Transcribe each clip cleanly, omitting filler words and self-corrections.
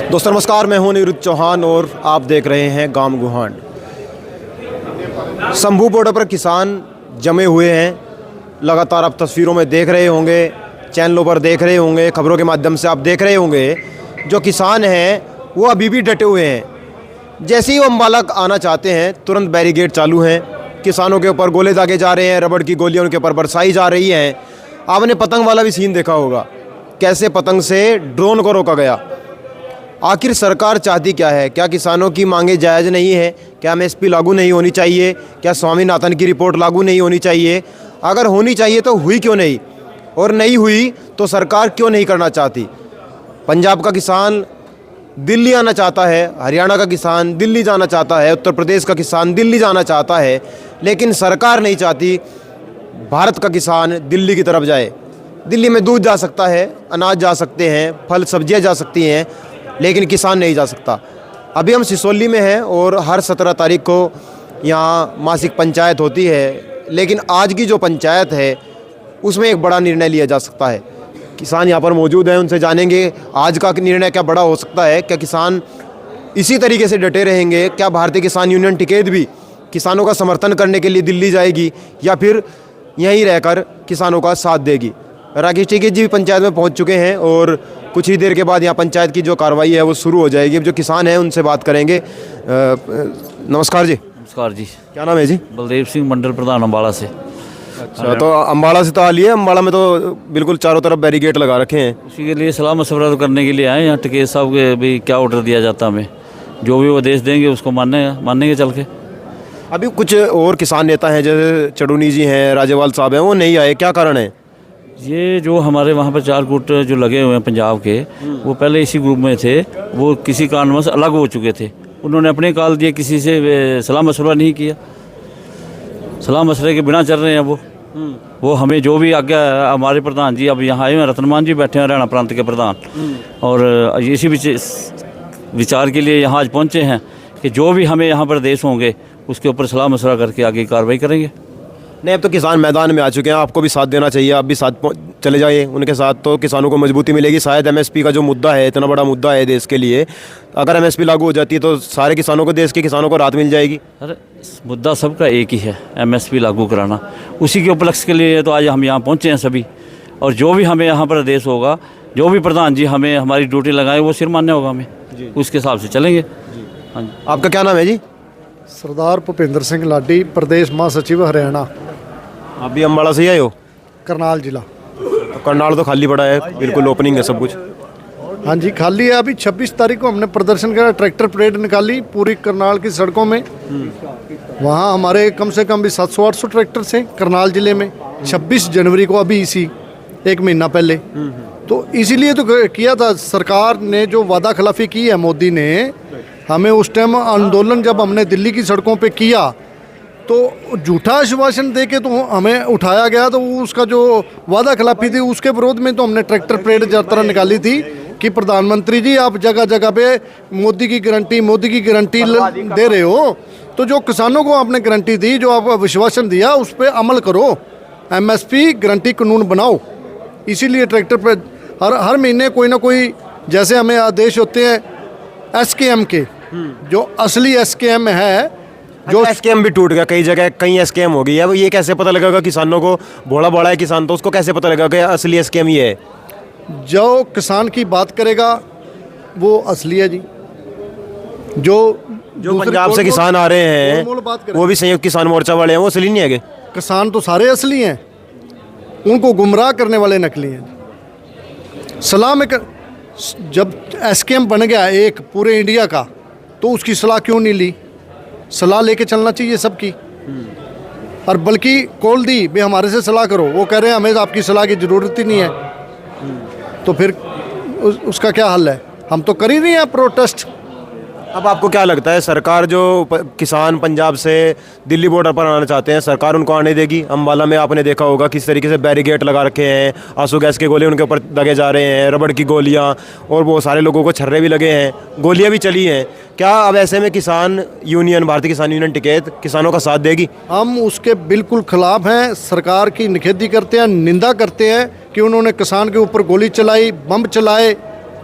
दोस्तों नमस्कार, मैं हूं निरुद्ध चौहान और आप देख रहे हैं गांव गुहांड। शंभू बॉर्डर पर किसान जमे हुए हैं। लगातार आप तस्वीरों में देख रहे होंगे, चैनलों पर देख रहे होंगे, खबरों के माध्यम से आप देख रहे होंगे। जो किसान हैं वो अभी भी डटे हुए हैं। जैसे ही वो अम्बाला आना चाहते हैं तुरंत बैरिकेड चालू हैं। किसानों के ऊपर गोले दागे जा रहे हैं, रबड़ की गोलियां उनके ऊपर बरसाई जा रही हैं। आपने पतंग वाला भी सीन देखा होगा, कैसे पतंग से ड्रोन को रोका गया। आखिर सरकार चाहती क्या है? क्या किसानों की मांगे जायज़ नहीं है? क्या एमएसपी लागू नहीं होनी चाहिए? क्या स्वामीनाथन की रिपोर्ट लागू नहीं होनी चाहिए? अगर होनी चाहिए तो हुई क्यों नहीं, और नहीं हुई तो सरकार क्यों नहीं करना चाहती? पंजाब का किसान दिल्ली आना चाहता है, हरियाणा का किसान दिल्ली जाना चाहता है, उत्तर प्रदेश का किसान दिल्ली जाना चाहता है, लेकिन सरकार नहीं चाहती भारत का किसान दिल्ली की तरफ जाए। दिल्ली में दूध जा सकता है, अनाज जा सकते हैं, फल सब्जियां जा सकती हैं, लेकिन किसान नहीं जा सकता। अभी हम सिसोली में हैं और हर 17 तारीख को यहाँ मासिक पंचायत होती है, लेकिन आज की जो पंचायत है उसमें एक बड़ा निर्णय लिया जा सकता है। किसान यहाँ पर मौजूद हैं, उनसे जानेंगे आज का निर्णय क्या बड़ा हो सकता है। क्या किसान इसी तरीके से डटे रहेंगे? क्या भारतीय किसान यूनियन टिकैत भी किसानों का समर्थन करने के लिए दिल्ली जाएगी, या फिर यहीं रहकर किसानों का साथ देगी? राकेश टिकैत जी भी पंचायत में पहुँच चुके हैं और कुछ ही देर के बाद यहाँ पंचायत की जो कार्रवाई है वो शुरू हो जाएगी। अब जो किसान हैं उनसे बात करेंगे। नमस्कार जी। नमस्कार जी। क्या नाम है जी? बलदेव सिंह, मंडल प्रधान अम्बाला से। अच्छा, तो अम्बाला से तो आ लिए। अम्बाला में तो बिल्कुल चारों तरफ बैरिकेड लगा रखे हैं। उसी के लिए सलाह मशवरा करने के लिए आए यहाँ। टिकैत साहब के भी क्या ऑर्डर दिया जाता हमें, जो भी वो आदेश देंगे उसको मानेंगे चल के। अभी कुछ और किसान नेता हैं जैसे चडूनी जी हैं, राजेवाल साहब हैं, वो नहीं आए, क्या कारण है? ये जो हमारे वहाँ पर 4 गुट जो लगे हुए हैं पंजाब के, वो पहले इसी ग्रुप में थे। वो किसी कारणवश अलग हो चुके थे। उन्होंने अपने काल दिए, किसी से सलाह मशवरा नहीं किया। सलाह मशवरे के बिना चल रहे हैं वो हमें जो भी आज्ञा है। हमारे प्रधान जी अब यहाँ आए हैं, रतनमान जी बैठे हैं, हरियाणा प्रांत के प्रधान, और इसी विचार के लिए यहाँ आज पहुँचे हैं कि जो भी हमें यहाँ पर आदेश होंगे उसके ऊपर सलाह मशवरा करके आगे कार्रवाई करेंगे। नहीं, अब तो किसान मैदान में आ चुके हैं, आपको भी साथ देना चाहिए। आप भी साथ चले जाइए उनके साथ, तो किसानों को मजबूती मिलेगी। शायद एमएसपी का जो मुद्दा है, इतना बड़ा मुद्दा है देश के लिए, अगर एमएसपी लागू हो जाती है तो सारे किसानों को, देश के किसानों को राहत मिल जाएगी। अरे मुद्दा सबका एक ही है, एमएसपी लागू कराना। उसी के उपलक्ष्य के लिए तो आज हम यहाँ पहुँचे हैं सभी। और जो भी हमें यहाँ पर आदेश होगा, जो भी प्रधान जी हमें हमारी ड्यूटी लगाए, वो सिर मान्य होगा हमें, उसके हिसाब से चलेंगे। हाँ जी। आपका क्या नाम है जी? सरदार भुपिंदर सिंह लाडी, प्रदेश महासचिव हरियाणा। आप भी अम्बाला से ही आए हो? करनाल जिला। तो करनाल तो खाली पड़ा है, बिल्कुल ओपनिंग है सब कुछ। हाँ जी, खाली है। अभी 26 तारीख को हमने प्रदर्शन किया, ट्रैक्टर परेड निकाली पूरी करनाल की सड़कों में। वहाँ हमारे कम से कम भी 700-800 ट्रैक्टर थे करनाल जिले में। 26 जनवरी को, अभी इसी 1 महीना पहले। तो इसीलिए तो किया था। सरकार ने जो वादा खिलाफी की है मोदी ने, हमें उस टाइम आंदोलन जब हमने दिल्ली की सड़कों पर किया तो झूठा आश्वासन दे के तो हमें उठाया गया। तो उसका जो वादा खिलाफी थी उसके विरोध में तो हमने ट्रैक्टर परेड यात्रा निकाली थी कि प्रधानमंत्री जी आप जगह जगह पे मोदी की गारंटी दे रहे हो, तो जो किसानों को आपने गारंटी दी, जो आप विश्वासन दिया, उस पर अमल करो। एमएसपी गारंटी कानून बनाओ। इसीलिए ट्रैक्टर पर हर महीने कोई ना कोई, जैसे हमें आदेश होते हैं एसकेएम के, जो असली एसकेएम है, जो एसकेएम भी टूट गया कई जगह, कई एसकेएम हो गई है। ये कैसे पता लगेगा किसानों को? भोला बड़ा है किसान, तो उसको कैसे पता लगेगा कि असली एसकेएम ये है? जो किसान की बात करेगा वो असली है जी। जो पंजाब से किसान आ रहे हैं वो भी संयुक्त किसान मोर्चा वाले हैं, वो असली नहीं है? किसान तो सारे असली हैं, उनको गुमराह करने वाले नकली हैं। सलाह में जब एसकेएम बन गया एक पूरे इंडिया का, तो उसकी सलाह क्यों नहीं ली? सलाह लेके चलना चाहिए सबकी। और बल्कि कॉल दी भी हमारे से सलाह करो, वो कह रहे हैं हमें आपकी सलाह की ज़रूरत ही नहीं है। तो फिर उसका क्या हल है? हम तो कर ही नहीं हैं प्रोटेस्ट। अब आपको क्या लगता है, सरकार जो किसान पंजाब से दिल्ली बॉर्डर पर आना चाहते हैं, सरकार उनको आने देगी? अम्बाला में आपने देखा होगा किस तरीके से बैरिकेड लगा रखे हैं, आंसू गैस के गोले उनके ऊपर दगे जा रहे हैं, रबड़ की गोलियां, और वो सारे लोगों को छर्रे भी लगे हैं, गोलियां भी चली हैं। क्या अब ऐसे में किसान यूनियन, भारतीय किसान यूनियन टिकैत किसानों का साथ देगी? हम उसके बिल्कुल खिलाफ हैं। सरकार की निखेधी करते हैं, निंदा करते हैं कि उन्होंने किसान के ऊपर गोली चलाई, बम चलाए,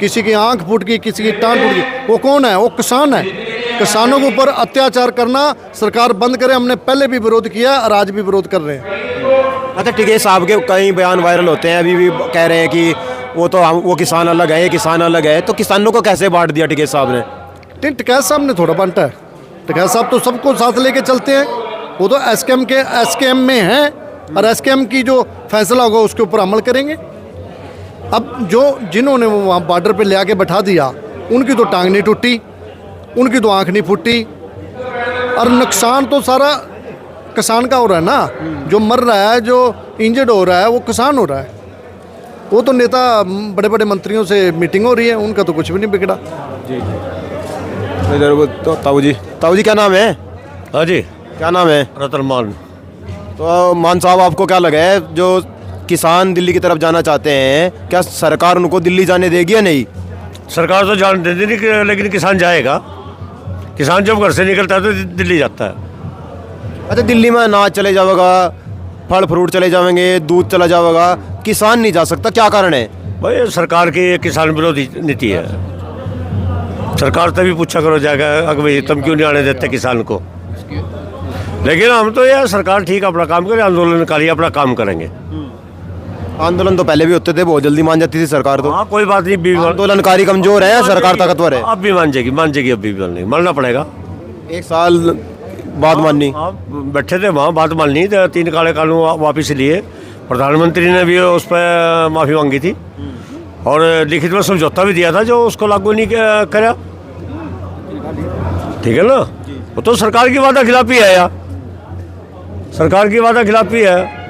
किसी की आंख फूट गई, किसी की टांग फूट गई, वो कौन है? वो किसान है। किसानों के ऊपर अत्याचार करना सरकार बंद करे। हमने पहले भी विरोध किया और आज भी विरोध कर रहे हैं। अच्छा टिकैत साहब के कई बयान वायरल होते हैं, अभी भी कह रहे हैं कि वो किसान अलग है, ये किसान अलग है, तो किसानों को कैसे बांट दिया टिकैत साहब ने? टिकैत साहब ने थोड़ा बांटा है। टिकैत साहब तो सबको साथ लेके चलते हैं। वो तो एसकेएम में हैं और एसकेएम की जो फैसला होगा उसके ऊपर अमल करेंगे। अब जिन्होंने वो वहाँ बॉर्डर पे ले आके बैठा दिया, उनकी तो टांग नहीं टूटी, उनकी तो आँख नहीं फूटी, और नुकसान तो सारा किसान का हो रहा है ना। जो मर रहा है, जो इंजर्ड हो रहा है, वो किसान हो रहा है। वो तो नेता बड़े बड़े मंत्रियों से मीटिंग हो रही है, उनका तो कुछ भी नहीं बिगड़ा। इधर तो ताऊ जी क्या नाम है? हाँ जी, क्या नाम है? रतन मान। तो मान साहब आपको क्या लगा है, जो किसान दिल्ली की तरफ जाना चाहते हैं, क्या सरकार उनको दिल्ली जाने देगी या नहीं? सरकार तो जान देती नहीं, लेकिन किसान जाएगा। किसान जब घर से निकलता है तो दिल्ली जाता है। अच्छा दिल्ली में अनाज चले जाएगा, फल फ्रूट चले जाएंगे, दूध चला जाएगा, किसान नहीं जा सकता, क्या कारण है? भाई सरकार की ये किसान विरोधी नीति है। सरकार तभी पूछा करो जाएगा अगर भाई तुम क्यों नहीं आने देते किसान को। लेकिन हम तो यार सरकार ठीक अपना काम करे, आंदोलनकारी अपना काम करेंगे। आंदोलन तो पहले भी होते थे, बहुत जल्दी मान जाती थी सरकार। तो हाँ कोई बात नहीं, आंदोलनकारी कमजोर है, सरकार ताकतवर है। अब भी मान जाएगी अब भी नहीं मानना पड़ेगा। 1 साल बाद माननी। आप बैठे थे वहाँ, बात माननी, 3 काले कानून वापिस लिए। प्रधानमंत्री ने भी उस पर माफ़ी मांगी थी और लिखित में समझौता भी दिया था जो उसको लागू नहीं करा। ठीक है ना, वो तो सरकार की वादा खिलाफी है यार, सरकार की वादा खिलाफी है,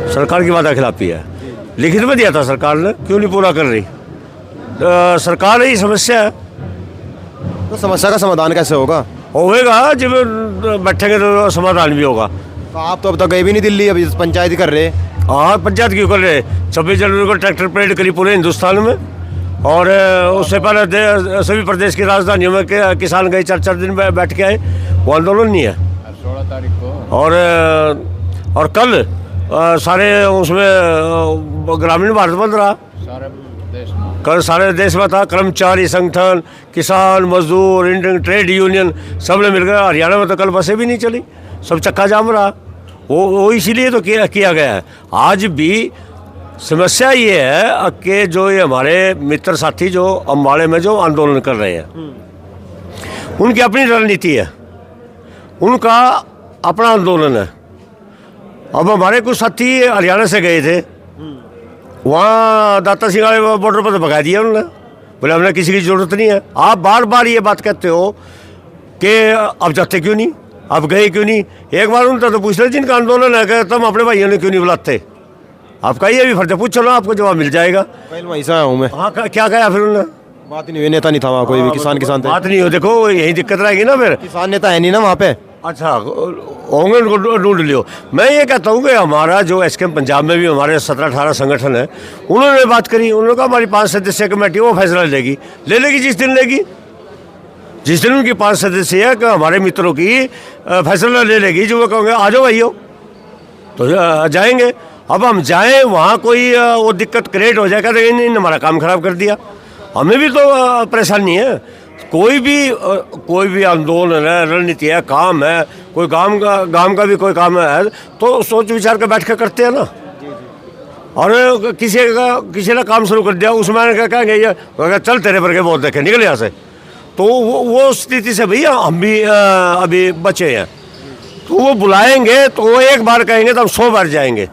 सरकार की वादा खिलाफी है। लिखित में दिया था सरकार ने, क्यों नहीं पूरा कर रही? सरकार ही समस्या है। तो समस्या का समाधान कैसे होगा? होएगा जब बैठेंगे तो समाधान भी होगा। तो आप तो अब तक गए भी नहीं दिल्ली, अभी पंचायत ही कर रहे। हाँ पंचायत क्यों कर रहे? 26 जनवरी को ट्रैक्टर परेड करी पूरे हिंदुस्तान में, और उससे पहले सभी प्रदेश की राजधानियों में किसान गए, 4 दिन बैठ के आए। वो आंदोलन नहीं है। 16 तारीख को और कल सारे उसमें ग्रामीण भारत बंद रहा। सारे देश में कल सारे देश में था। कर्मचारी संगठन, किसान, मजदूर, इंडियन ट्रेड यूनियन सब ने मिलकर। हरियाणा में तो कल बसें भी नहीं चली, सब चक्का जाम रहा। वो इसीलिए तो किया गया है। आज भी समस्या ये है कि जो ये हमारे मित्र साथी जो अम्बाड़े में जो आंदोलन कर रहे हैं, उनकी अपनी रणनीति है, उनका अपना आंदोलन है। अब हमारे कुछ साथी हरियाणा से गए थे, वहाँ दाता सिंह वाले बॉर्डर पर तो भगा दिया उन्होंने, बोले हमने किसी की ज़रूरत नहीं है। आप बार बार ये बात कहते हो कि अब जाते क्यों नहीं, अब गए क्यों नहीं? एक बार उनका तो पूछ रहे जिनका आंदोलन है कि तुम अपने भाइयों ने क्यों नहीं बुलाते? आपका ये भी फर्ज है, पूछो ना, आपको जवाब मिल जाएगा। कल वहीं से आया हूँ मैं। हाँ क्या कहा फिर उन्होंने? बात ही नहीं हुई, नेता नहीं था वहाँ कोई भी, किसान थे। बात नहीं हो, देखो यही दिक्कत रहेगी ना फिर। किसान नेता है नहीं ना वहाँ पे। अच्छा होंगे, उनको ढूंढ लियो। मैं ये कहता हूँ कि हमारा जो एसकेएम पंजाब में भी हमारे 17-18 संगठन है, उन्होंने बात करी, उन्होंने कहा हमारी 5 सदस्यीय कमेटी वो फैसला ले लेगी जिस दिन लेगी। जिस दिन उनकी 5 सदस्यीय है कि हमारे मित्रों की फैसला ले लेगी, जो वो कहोगे आ जाओ भाइयों, तो जाएंगे। अब हम जाएं वहाँ कोई वो दिक्कत क्रिएट हो जाएगा तो इन्होंने हमारा काम खराब कर दिया। हमें भी तो परेशानी है। कोई भी आंदोलन है, रणनीति है, काम है, कोई गांव का भी कोई काम है तो सोच विचार कर बैठ कर करते हैं ना। और किसी ने काम शुरू कर दिया, उसमें क्या कहेंगे ये चल तेरे पर के बहुत देखे निकल यहाँ से, तो वो स्थिति से भैया हम भी अभी बचे हैं। तो वो बुलाएंगे तो वो एक बार कहेंगे तो हम 100 बार जाएंगे।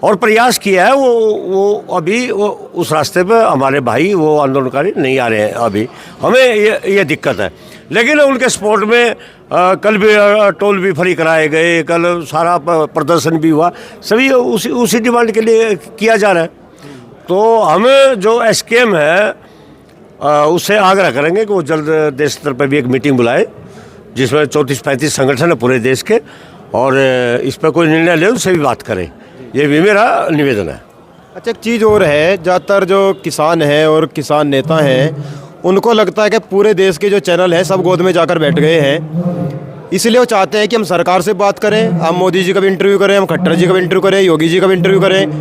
और प्रयास किया है वो अभी वो उस रास्ते पे हमारे भाई वो आंदोलनकारी नहीं आ रहे हैं अभी, हमें ये दिक्कत है। लेकिन उनके सपोर्ट में कल भी टोल भी फ्री कराए गए, कल सारा प्रदर्शन भी हुआ, सभी उसी डिमांड के लिए किया जा रहा है। तो हमें जो एसकेएम है उससे आग्रह करेंगे कि वो जल्द देश स्तर पर भी एक मीटिंग बुलाए जिसमें 34-35 संगठन है पूरे देश के, और इस पर कोई निर्णय ले, उनसे भी बात करें। ये भी मेरा निवेदन है। अच्छा एक चीज़ और है, ज़्यादातर जो किसान हैं और किसान नेता हैं उनको लगता है कि पूरे देश के जो चैनल हैं सब गोद में जाकर बैठ गए हैं, इसलिए वो चाहते हैं कि हम सरकार से बात करें, हम मोदी जी का भी इंटरव्यू करें, हम खट्टर जी का भी इंटरव्यू करें, योगी जी का भी इंटरव्यू करें,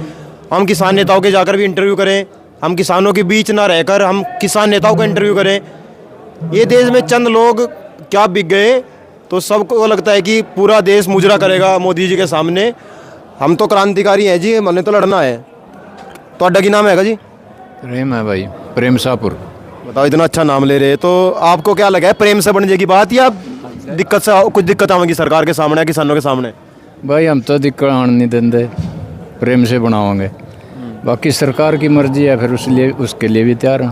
हम किसान नेताओं के जाकर भी इंटरव्यू करें, हम किसानों के बीच ना रहकर हम किसान नेताओं का इंटरव्यू करें। ये देश में चंद लोग क्या बिक गए तो सबको लगता है कि पूरा देश मुजरा करेगा मोदी जी के सामने। हम तो क्रांतिकारी हैं जी, हमने तो लड़ना है। तो अड्डा की नाम है जी? प्रेम है भाई, प्रेम शाहपुर। बताओ, इतना अच्छा नाम ले रहे हैं, तो आपको क्या लगा है, प्रेम से बन जाएगी बात या दिक्कत से कुछ दिक्कत आवेगी सरकार के सामने या किसानों के सामने? भाई हम तो दिक्कत आने नहीं देंगे, प्रेम से बनाओगे। बाकी सरकार की मर्जी है, फिर उसके लिए भी तैयार हैं,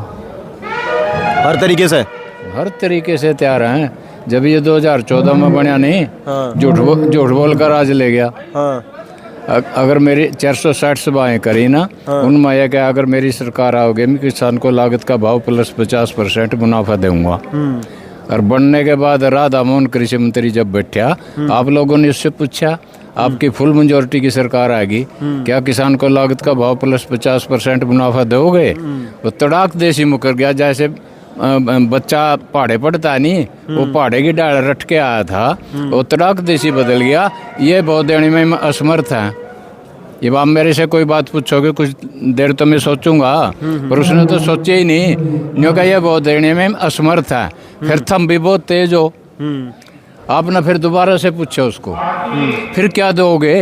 हर तरीके से। हर तरीके से तैयार हैं। जब ये 2014 में बनया नहीं, हाँ। झूठ बोल कर राज ले गया। हाँ। अगर मेरी 460 सभाएँ करी ना, उनमें यह क्या, अगर मेरी सरकार आओगे मैं किसान को लागत का भाव प्लस 50% मुनाफा दूंगा। और बनने के बाद राधा मोहन कृषि मंत्री जब बैठा, आप लोगों ने उससे पूछा आपकी फुल मेजोरिटी की सरकार आएगी, क्या किसान को लागत का भाव प्लस 50% मुनाफा दोगे? वो तड़ाक देसी मुकर गया, जैसे बच्चा पहाड़े पड़ता नहीं, वो पहाड़े की डाल रट के आया था, वो तड़ाक देसी बदल गया। ये बहुत देने में मैं असमर्थ है। ये आप मेरे से कोई बात पूछोगे कुछ देर तो मैं सोचूंगा, पर उसने तो सोचे ही नहीं। न्यू का ये बहुत देने में असमर्थ है। फिर थम भी बहुत तेज हो, आपने फिर दोबारा से पूछा उसको, फिर क्या दोगे?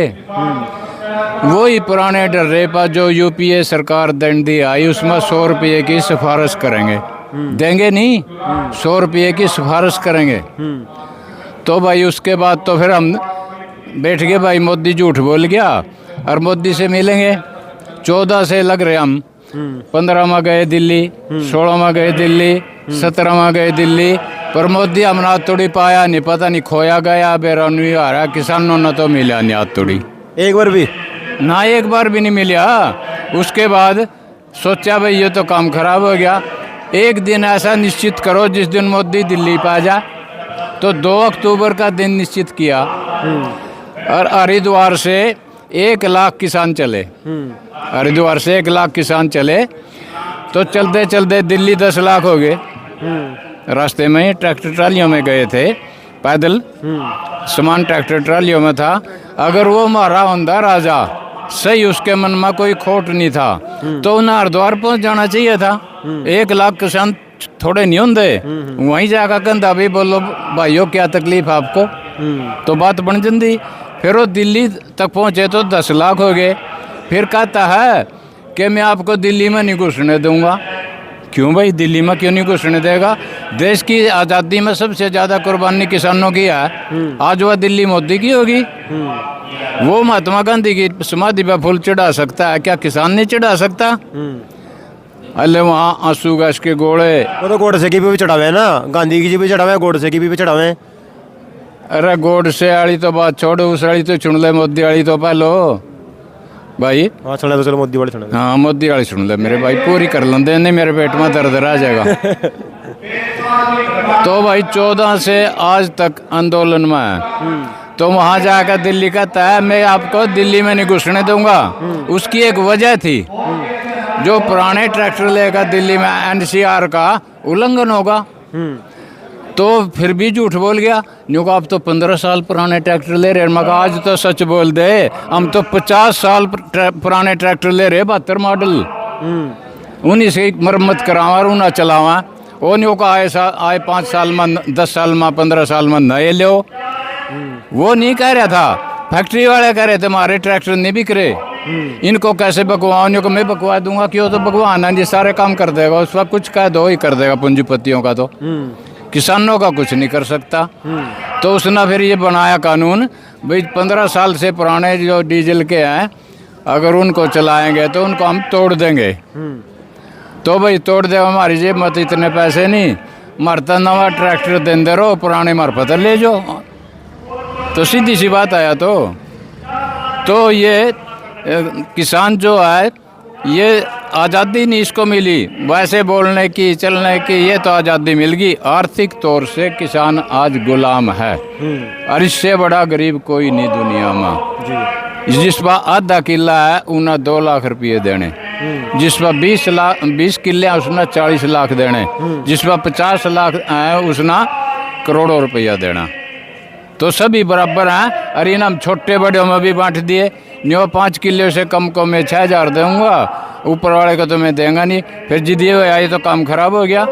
वही पुराने डर्रे पर जो यूपीए सरकार दंड दी आई, उसमें 100 रुपये की सिफारिश करेंगे, देंगे नहीं, 100 रुपये की सिफारिश करेंगे। तो भाई उसके बाद तो फिर हम बैठ गए, भाई मोदी झूठ बोल गया और मोदी से मिलेंगे। 14 से लग रहे हम, 15 में गए दिल्ली, 16 में गए दिल्ली, 17 में गए दिल्ली, पर मोदी हमने हाथ तोड़ी पाया नहीं, पता नहीं खोया गया, बेरानवी आ रहा, किसानों ने तो मिला नहीं हाथ तोड़ी, एक बार भी ना, एक बार भी नहीं मिला। उसके बाद सोचा भाई ये तो काम खराब हो गया, एक दिन ऐसा निश्चित करो जिस दिन मोदी दिल्ली पे आ जाए। तो 2 अक्टूबर का दिन निश्चित किया और हरिद्वार से 1 लाख किसान चले, हरिद्वार से 1 लाख किसान चले। तो चलते चलते दिल्ली 10 लाख हो गए। रास्ते में ट्रैक्टर ट्रालियों में गए थे, पैदल सामान ट्रैक्टर ट्रालियों में था। अगर वो मारा होंदा राजा सही, उसके मन में कोई खोट नहीं था, तो उन्हें हरिद्वार पहुंच जाना चाहिए था। 1 लाख किसान थोड़े नहीं होंगे, वहीं जाकर कहता भाई बोलो भाइयों क्या तकलीफ आपको, तो बात बन जाती। फिर वो दिल्ली तक पहुँचे तो 10 लाख हो गए। फिर कहता है कि मैं आपको दिल्ली में नहीं घुसने दूंगा। क्यों भाई, दिल्ली में क्यों नहीं घुसने देगा? देश की आज़ादी में सबसे ज़्यादा कुर्बानी किसानों की है, आज वह दिल्ली मोदी की होगी। वो महात्मा गांधी की समाधि पर फूल चढ़ा सकता है, क्या किसान नहीं चढ़ा सकता? अल्ले वहाँ आंसू गैस के गोले, वो तो गोडसे की भी चढ़ावे हैं ना, गांधी की जी भी चढ़ावे हैं, गोडसे की भी चढ़ावे हैं। अरे गोडसे वाली तो बात छोड़ो, उस वाली तो चुन ले, मोदी वाली तो पहलो भाई। हाँ सुना तो चलो, मोदी वाले सुना। हाँ मोदी वाली सुन ले मेरे भाई, पूरी कर लेंदे, नहीं मेरे पेट में दर्द आ जाएगा। तो भाई 14 से आज तक आंदोलन में है। तो वहाँ जाकर दिल्ली कहता है मैं आपको दिल्ली में नहीं घुसने दूंगा। उसकी एक वजह थी, जो पुराने ट्रैक्टर लेकर दिल्ली में एनसीआर का उल्लंघन होगा, तो फिर भी झूठ बोल गया। न्यू का आप तो 15 साल पुराने ट्रैक्टर ले रहे हैं, मगर आज तो सच बोल दे, हम तो 50 साल पुराने ट्रैक्टर ले रहे, 72 मॉडल, उन्हीं से मरम्मत करावा और उन्हें चलावा। वो न्यू का आए 5 साल में, 10 साल में, 15 साल में नए लो। वो नहीं कह रहा था, फैक्ट्री वाले कह रहे थे हमारे ट्रैक्टर नहीं बिक रहे, इनको कैसे बकवाओ? इनको मैं बकवा दूंगा, क्यों? तो बकवाना जी सारे काम कर देगा, उस वक्त कुछ कह दो ही कर देगा, पूंजीपतियों का तो किसानों का कुछ नहीं कर सकता। तो उसने फिर ये बनाया कानून, भाई 15 साल से पुराने जो डीजल के हैं, अगर उनको चलाएंगे तो उनको हम तोड़ देंगे। तो भाई तोड़ दे, हमारी जेब में तो इतने पैसे नहीं, मरता नवा ट्रैक्टर देंदे रहो, पुराने मर पता ले जाओ। तो सीधी सी बात आया। तो ये किसान जो है, ये आज़ादी नहीं इसको मिली, वैसे बोलने की, चलने की, ये तो आज़ादी मिल गई। आर्थिक तौर से किसान आज गुलाम है, और इससे बड़ा गरीब कोई नहीं दुनिया में। जिस पर आधा किला है उन्हें 2 लाख रुपये देने, जिस पर 20 किले हैं उसने 40 लाख देने, जिस पर 50 लाख है उसने करोड़ों रुपया देना। तो सभी बराबर हैं। और इनाम छोटे बड़े में भी बांट दिए। न्यो 5 किलो से कम को मैं 6,000 दूंगा, ऊपर वाले को तो मैं देंगा नहीं। फिर जिद ये आई तो काम खराब हो गया।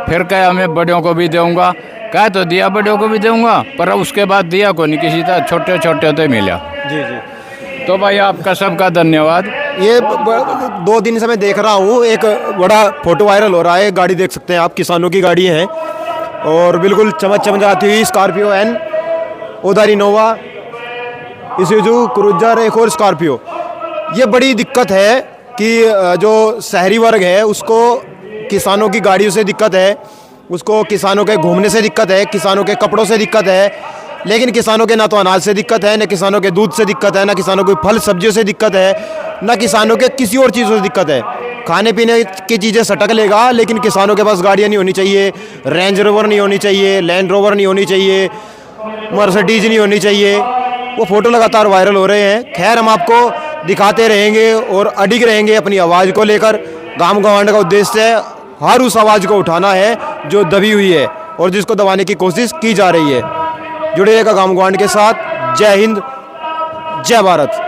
फिर कहा मैं बड़ों को भी दूंगा, कहा तो दिया बड़ों को भी दूंगा, पर उसके बाद दिया को नहीं, किसी तरह छोटे छोटे तो मिला। जी जी। तो भाई आपका सबका धन्यवाद। ये 2 दिन से मैं देख रहा हूँ, एक बड़ा फोटो वायरल हो रहा है। गाड़ी देख सकते हैं आप, किसानों की गाड़ी है और बिल्कुल चमचमाती हुई स्कॉर्पियो एन, उधर इनोवा, इसूजू क्रूजर, एक और स्कॉर्पियो। ये बड़ी दिक्कत है कि जो शहरी वर्ग है उसको किसानों की गाड़ियों से दिक्कत है, उसको किसानों के घूमने से दिक्कत है, किसानों के कपड़ों से दिक्कत है, लेकिन किसानों के ना तो अनाज से दिक्कत है, न किसानों के दूध से दिक्कत है, ना किसानों के फल सब्जियों से दिक्कत है, ना किसानों के किसी और चीज़ों से दिक्कत है। खाने पीने की चीज़ें सटक लेगा, लेकिन किसानों के पास गाड़ियाँ नहीं होनी चाहिए, रेंज रोवर नहीं होनी चाहिए, लैंड रोवर नहीं होनी चाहिए, मर्सिडीज नहीं होनी चाहिए। वो फ़ोटो लगातार वायरल हो रहे हैं। खैर, हम आपको दिखाते रहेंगे और अडिग रहेंगे अपनी आवाज़ को लेकर। गांव गंवांड का उद्देश्य है हर उस आवाज़ को उठाना है जो दबी हुई है और जिसको दबाने की कोशिश की जा रही है। जुड़िएगा गांव गंवांड के साथ। जय हिंद, जय भारत।